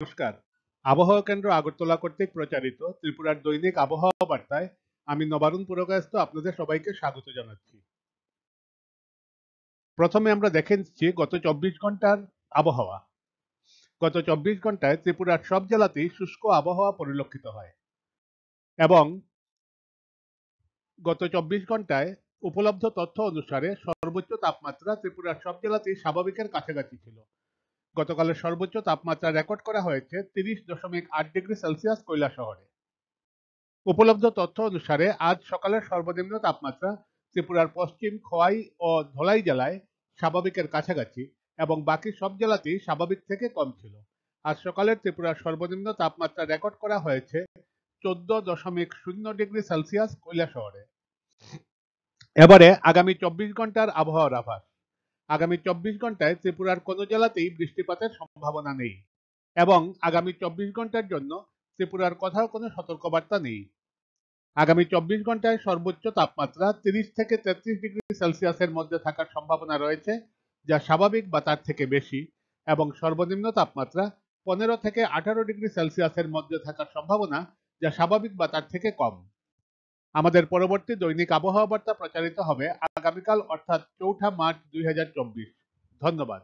নমস্কার। আবহাওয়া কেন্দ্র আগরতলা কর্তৃক প্রচারিত ত্রিপুরার দৈনিক আবহাওয়া বার্তায় আমি নবারুণ পুরকায়স্থ আপনাদের সবাইকে স্বাগত জানাচ্ছি। প্রথমে আমরা দেখে নিচ্ছি গত 24 ঘন্টার আবহাওয়া। গত 24 ঘন্টায় ত্রিপুরার সব জেলাতেই শুষ্ক আবহাওয়া পরিলক্ষিত হয় এবং গত 24 ঘন্টায় উপলব্ধ তথ্য অনুসারে সর্বোচ্চ তাপমাত্রা ত্রিপুরার সব জেলাতেই স্বাভাবিকের কাছাকাছি ছিল। গতকালের সর্বোচ্চ তাপমাত্রা রেকর্ড করা হয়েছে 30.8 ডিগ্রি সেলসিয়াস কৈলাসহরে। উপলব্ধ তথ্য অনুসারে আজ সকালের সর্বনিম্ন তাপমাত্রা ত্রিপুরার পশ্চিম খোয়াই ও ধলাই জেলায় স্বাভাবিকের কাছাকাছি এবং বাকি সব জেলাতেই স্বাভাবিক থেকে কম ছিল। আজ সকালের ত্রিপুরার সর্বনিম্ন তাপমাত্রা রেকর্ড করা হয়েছে 14.0 ডিগ্রি সেলসিয়াস কৈলাসহরে। এবারে আগামী 24 ঘন্টার আবহাওয়ার আভাস। আগামী 24 ঘন্টায় ত্রিপুরার কোনো জেলাতেই বৃষ্টিপাতের সম্ভাবনা নেই এবং আগামী 24 ঘন্টার জন্য ত্রিপুরার কোথাও কোনো সতর্কবার্তা নেই। আগামী 24 ঘন্টায় সর্বোচ্চ তাপমাত্রা 30 থেকে 33 ডিগ্রি সেলসিয়াসের মধ্যে থাকার সম্ভাবনা রয়েছে, যা স্বাভাবিক বা তার থেকে বেশি, এবং সর্বনিম্ন তাপমাত্রা 15 থেকে 18 ডিগ্রি সেলসিয়াসের মধ্যে থাকার সম্ভাবনা, যা স্বাভাবিক বা তার থেকে কম। আমাদের পরবর্তী দৈনিক আবহাওয়া বার্তা প্রচারিত হবে আগামীকাল অর্থাৎ 4 মার্চ 2024। ধন্যবাদ।